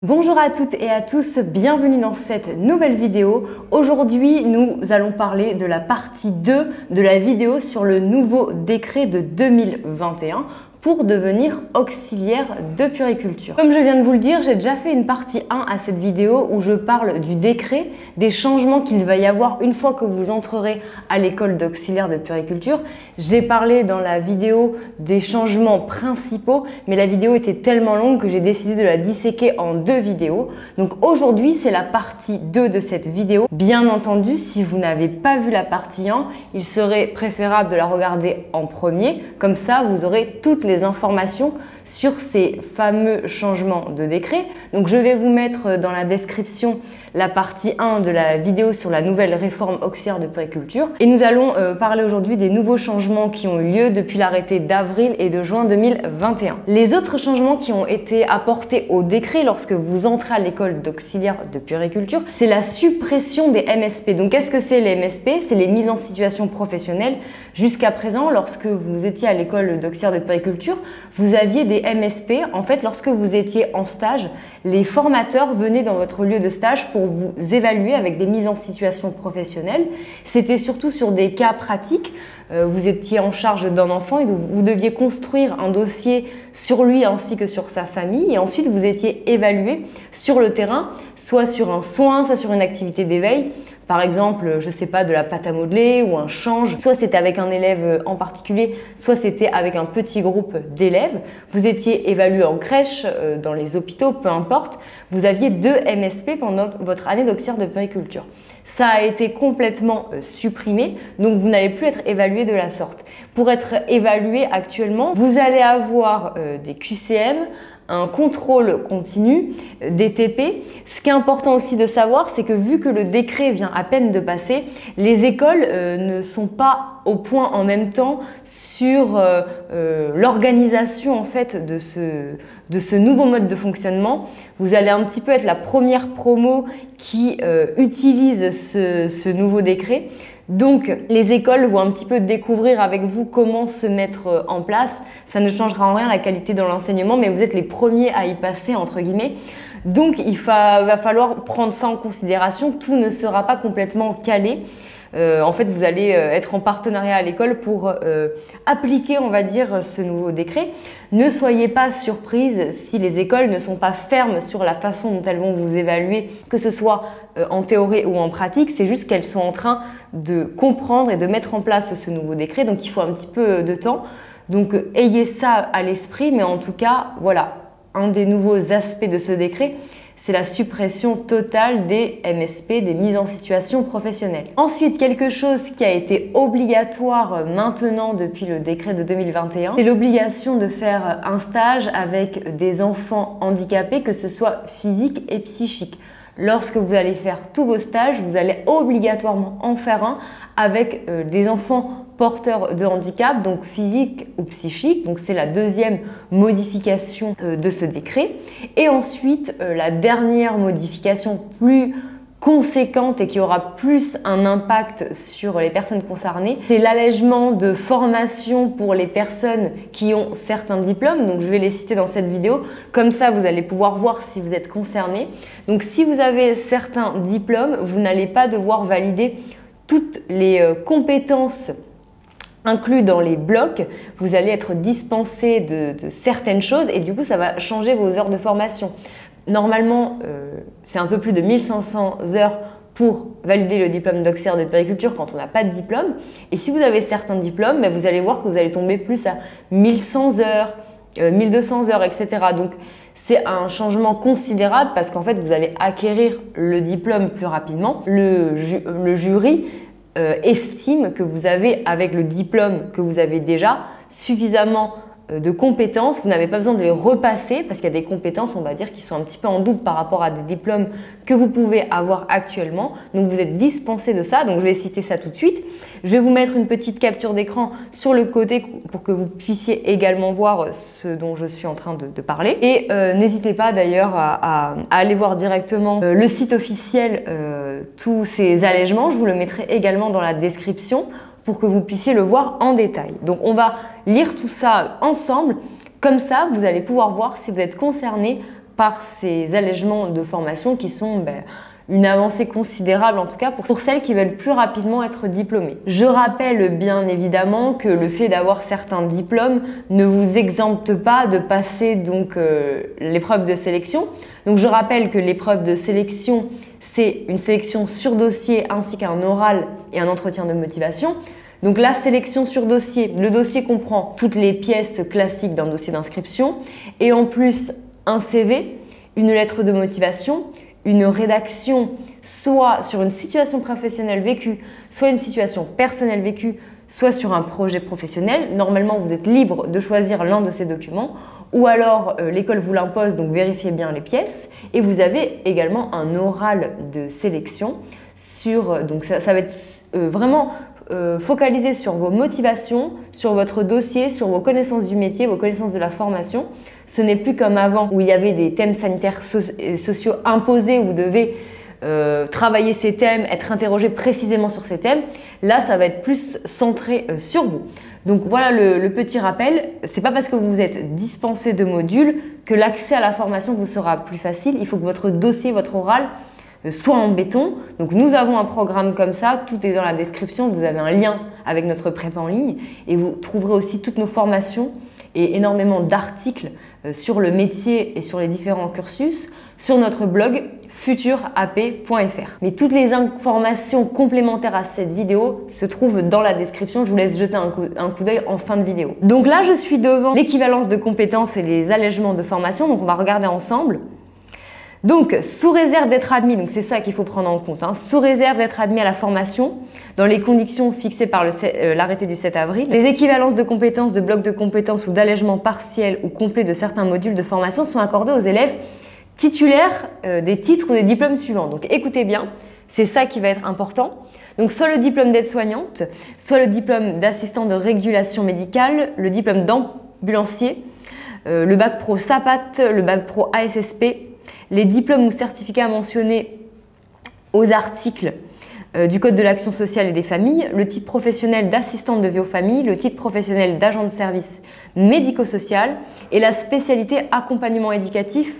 Bonjour à toutes et à tous, bienvenue dans cette nouvelle vidéo. Aujourd'hui, nous allons parler de la partie 2 de la vidéo sur le nouveau décret de 2021 pour devenir auxiliaire de puériculture. Comme je viens de vous le dire, j'ai déjà fait une partie 1 à cette vidéo où je parle du décret, des changements qu'il va y avoir une fois que vous entrerez à l'école d'auxiliaire de puériculture. J'ai parlé dans la vidéo des changements principaux, mais la vidéo était tellement longue que j'ai décidé de la disséquer en 2 vidéos. Donc aujourd'hui, c'est la partie 2 de cette vidéo. Bien entendu, si vous n'avez pas vu la partie 1, il serait préférable de la regarder en premier. Comme ça, vous aurez toutes les informations sur ces fameux changements de décret. Donc je vais vous mettre dans la description la partie 1 de la vidéo sur la nouvelle réforme auxiliaire de puériculture. Et nous allons parler aujourd'hui des nouveaux changements qui ont eu lieu depuis l'arrêté d'avril et de juin 2021. Les autres changements qui ont été apportés au décret lorsque vous entrez à l'école d'auxiliaire de puériculture, c'est la suppression des MSP. Donc qu'est-ce que c'est les MSP? C'est les mises en situation professionnelle. Jusqu'à présent, lorsque vous étiez à l'école d'auxiliaire de puériculture, vous aviez des MSP. En fait, lorsque vous étiez en stage, les formateurs venaient dans votre lieu de stage pour vous évaluer avec des mises en situation professionnelle. C'était surtout sur des cas pratiques. Vous étiez en charge d'un enfant et vous deviez construire un dossier sur lui ainsi que sur sa famille. Et ensuite, vous étiez évalué sur le terrain, soit sur un soin, soit sur une activité d'éveil. Par exemple, je ne sais pas, de la pâte à modeler ou un change. Soit c'était avec un élève en particulier, soit c'était avec un petit groupe d'élèves. Vous étiez évalué en crèche, dans les hôpitaux, peu importe. Vous aviez 2 MSP pendant votre année d'auxiliaire de puériculture. Ça a été complètement supprimé, donc vous n'allez plus être évalué de la sorte. Pour être évalué actuellement, vous allez avoir des QCM, un contrôle continu, des TP. Ce qui est important aussi de savoir, c'est que vu que le décret vient à peine de passer, les écoles ne sont pas au point en même temps sur l'organisation en fait de ce nouveau mode de fonctionnement. Vous allez un petit peu être la première promo qui utilise ce nouveau décret. Donc, les écoles vont un petit peu découvrir avec vous comment se mettre en place. Ça ne changera en rien la qualité dans l'enseignement, mais vous êtes les premiers à y passer, entre guillemets. Donc, va falloir prendre ça en considération. Tout ne sera pas complètement calé. En fait, vous allez être en partenariat à l'école pour appliquer, on va dire, ce nouveau décret. Ne soyez pas surprise si les écoles ne sont pas fermes sur la façon dont elles vont vous évaluer, que ce soit en théorie ou en pratique. C'est juste qu'elles sont en train de comprendre et de mettre en place ce nouveau décret. Donc, il faut un petit peu de temps. Donc, ayez ça à l'esprit. Mais en tout cas, voilà, un des nouveaux aspects de ce décret, c'est la suppression totale des MSP, des mises en situation professionnelle. Ensuite, quelque chose qui a été obligatoire maintenant depuis le décret de 2021, c'est l'obligation de faire un stage avec des enfants handicapés, que ce soit physique et psychique. Lorsque vous allez faire tous vos stages, vous allez obligatoirement en faire un avec des enfants porteurs de handicap, donc physique ou psychique. Donc c'est la deuxième modification de ce décret. Et ensuite, la dernière modification plus conséquente et qui aura plus un impact sur les personnes concernées, c'est l'allègement de formation pour les personnes qui ont certains diplômes. Donc je vais les citer dans cette vidéo, comme ça vous allez pouvoir voir si vous êtes concerné. Donc si vous avez certains diplômes, vous n'allez pas devoir valider toutes les compétences inclus dans les blocs, vous allez être dispensé de certaines choses et du coup ça va changer vos heures de formation. Normalement, c'est un peu plus de 1500 heures pour valider le diplôme d'auxiliaire de puériculture quand on n'a pas de diplôme. Et si vous avez certains diplômes, ben vous allez voir que vous allez tomber plus à 1100 heures, 1200 heures, etc. Donc c'est un changement considérable parce qu'en fait vous allez acquérir le diplôme plus rapidement. Le jury estime que vous avez, avec le diplôme que vous avez déjà, suffisamment de compétences. Vous n'avez pas besoin de les repasser parce qu'il y a des compétences, on va dire, qui sont un petit peu en double par rapport à des diplômes que vous pouvez avoir actuellement. Donc vous êtes dispensé de ça. Donc je vais citer ça tout de suite. Je vais vous mettre une petite capture d'écran sur le côté pour que vous puissiez également voir ce dont je suis en train de parler. Et n'hésitez pas d'ailleurs à aller voir directement le site officiel, tous ces allègements. Je vous le mettrai également dans la description pour que vous puissiez le voir en détail. Donc on va lire tout ça ensemble, comme ça vous allez pouvoir voir si vous êtes concerné par ces allègements de formation qui sont une avancée considérable en tout cas pour celles qui veulent plus rapidement être diplômées. Je rappelle bien évidemment que le fait d'avoir certains diplômes ne vous exempte pas de passer donc l'épreuve de sélection. Donc je rappelle que l'épreuve de sélection, c'est une sélection sur dossier ainsi qu'un oral et un entretien de motivation. Donc la sélection sur dossier, le dossier comprend toutes les pièces classiques d'un dossier d'inscription et en plus un CV, une lettre de motivation, une rédaction soit sur une situation professionnelle vécue, soit une situation personnelle vécue, soit sur un projet professionnel. Normalement, vous êtes libre de choisir l'un de ces documents ou alors l'école vous l'impose, donc vérifiez bien les pièces. Et vous avez également un oral de sélection donc ça va être vraiment focalisé sur vos motivations, sur votre dossier, sur vos connaissances du métier, vos connaissances de la formation. Ce n'est plus comme avant où il y avait des thèmes sanitaires sociaux imposés où vous devez travailler ces thèmes, être interrogé précisément sur ces thèmes. Là, ça va être plus centré sur vous. Donc voilà le petit rappel, c'est pas parce que vous êtes dispensé de modules que l'accès à la formation vous sera plus facile. Il faut que votre dossier, votre oral soit en béton. Donc nous avons un programme comme ça, tout est dans la description, vous avez un lien avec notre prépa en ligne et vous trouverez aussi toutes nos formations et énormément d'articles sur le métier et sur les différents cursus sur notre blog futurap.fr. Mais toutes les informations complémentaires à cette vidéo se trouvent dans la description. Je vous laisse jeter un coup d'œil en fin de vidéo. Donc là, je suis devant l'équivalence de compétences et les allègements de formation. Donc on va regarder ensemble. Donc, sous réserve d'être admis, donc c'est ça qu'il faut prendre en compte, sous réserve d'être admis à la formation, dans les conditions fixées par l'arrêté du 7 avril, les équivalences de compétences, de blocs de compétences ou d'allègements partiels ou complets de certains modules de formation sont accordés aux élèves titulaires des titres ou des diplômes suivants. Donc écoutez bien, c'est ça qui va être important. Donc soit le diplôme d'aide-soignante, soit le diplôme d'assistant de régulation médicale, le diplôme d'ambulancier, le bac pro SAPAT, le bac pro ASSP, les diplômes ou certificats mentionnés aux articles du Code de l'action sociale et des familles, le titre professionnel d'assistante de vie aux familles, le titre professionnel d'agent de service médico-social et la spécialité accompagnement éducatif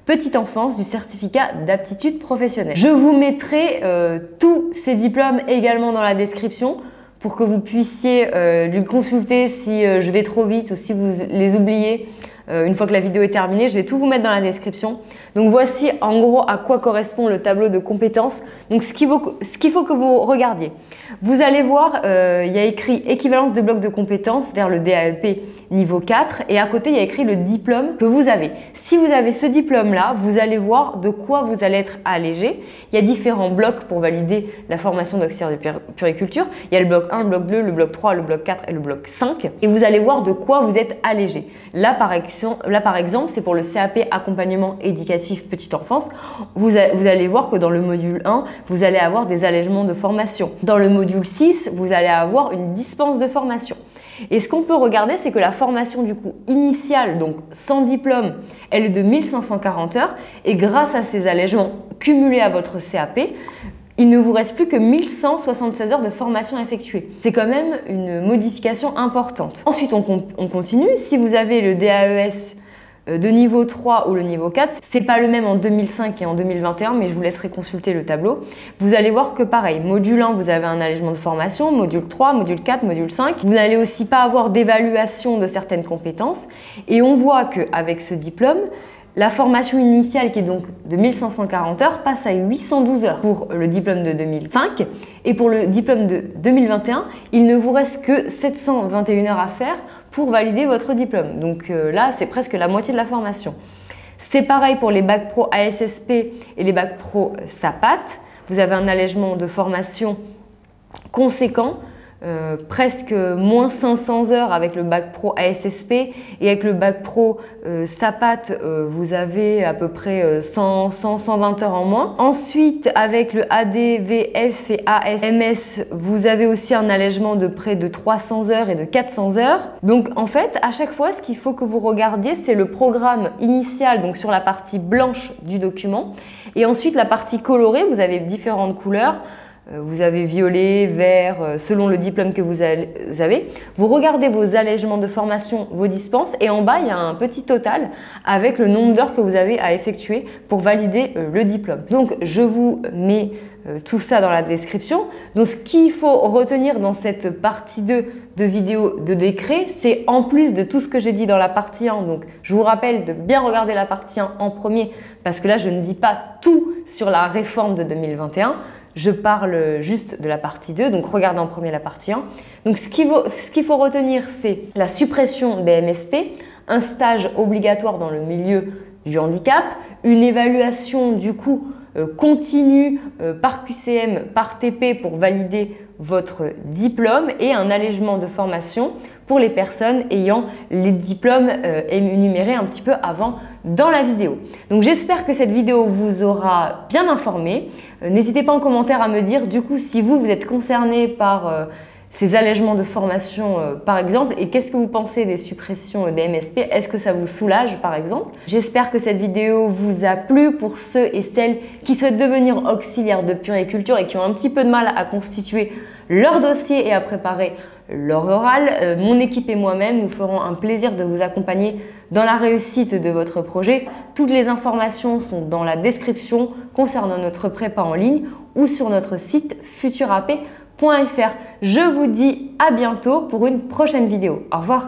petite enfance du certificat d'aptitude professionnelle. Je vous mettrai tous ces diplômes également dans la description pour que vous puissiez les consulter si je vais trop vite ou si vous les oubliez. Une fois que la vidéo est terminée, je vais tout vous mettre dans la description. Donc voici en gros à quoi correspond le tableau de compétences. Donc ce qu'il faut que vous regardiez. Vous allez voir, il y a écrit équivalence de blocs de compétences vers le DAEP niveau 4 et à côté il y a écrit le diplôme que vous avez. Si vous avez ce diplôme là, vous allez voir de quoi vous allez être allégé. Il y a différents blocs pour valider la formation d'auxiliaire de puériculture. Il y a le bloc 1, le bloc 2, le bloc 3, le bloc 4 et le bloc 5 et vous allez voir de quoi vous êtes allégé. Là par exemple, c'est pour le CAP accompagnement éducatif petite enfance. Vous allez voir que dans le module 1, vous allez avoir des allègements de formation. Dans le module 6, vous allez avoir une dispense de formation. Et ce qu'on peut regarder, c'est que la formation du coup initiale, donc sans diplôme, elle est de 1540 heures et grâce à ces allègements cumulés à votre CAP, il ne vous reste plus que 1176 heures de formation effectuée. C'est quand même une modification importante. Ensuite, on continue. Si vous avez le DAES de niveau 3 ou le niveau 4, c'est pas le même en 2005 et en 2021, mais je vous laisserai consulter le tableau. Vous allez voir que pareil, module 1, vous avez un allègement de formation, module 3, module 4, module 5. Vous n'allez aussi pas avoir d'évaluation de certaines compétences. Et on voit qu'avec ce diplôme, la formation initiale qui est donc de 1540 heures passe à 812 heures pour le diplôme de 2005 et pour le diplôme de 2021, il ne vous reste que 721 heures à faire pour valider votre diplôme. Donc là, c'est presque la moitié de la formation. C'est pareil pour les bacs pro ASSP et les bacs pro SAPAT. Vous avez un allègement de formation conséquent. Presque moins 500 heures avec le bac pro ASSP et avec le bac pro SAPAT vous avez à peu près 120 heures en moins. Ensuite avec le ADVF et ASMS vous avez aussi un allègement de près de 300 heures et de 400 heures. Donc en fait à chaque fois ce qu'il faut que vous regardiez c'est le programme initial donc sur la partie blanche du document et ensuite la partie colorée vous avez différentes couleurs. vous avez violet, vert, selon le diplôme que vous avez. Vous regardez vos allègements de formation, vos dispenses et en bas, il y a un petit total avec le nombre d'heures que vous avez à effectuer pour valider le diplôme. Donc, je vous mets tout ça dans la description. Donc, ce qu'il faut retenir dans cette partie 2 de vidéo de décret, c'est en plus de tout ce que j'ai dit dans la partie 1. Donc, je vous rappelle de bien regarder la partie 1 en premier parce que là, je ne dis pas tout sur la réforme de 2021. Je parle juste de la partie 2, donc regardez en premier la partie 1. Donc ce qu'il faut retenir, c'est la suppression des MSP, un stage obligatoire dans le milieu du handicap, une évaluation du coup continue par QCM, par TP pour valider votre diplôme et un allègement de formation pour les personnes ayant les diplômes énumérés un petit peu avant dans la vidéo. Donc j'espère que cette vidéo vous aura bien informé. N'hésitez pas en commentaire à me dire du coup si vous êtes concerné par ces allègements de formation par exemple et qu'est-ce que vous pensez des suppressions des MSP? Est-ce que ça vous soulage par exemple? J'espère que cette vidéo vous a plu pour ceux et celles qui souhaitent devenir auxiliaires de puériculture et qui ont un petit peu de mal à constituer leur dossier et à préparer leur oral. Mon équipe et moi-même, nous ferons un plaisir de vous accompagner dans la réussite de votre projet. Toutes les informations sont dans la description concernant notre prépa en ligne ou sur notre site futurap.fr. Je vous dis à bientôt pour une prochaine vidéo. Au revoir.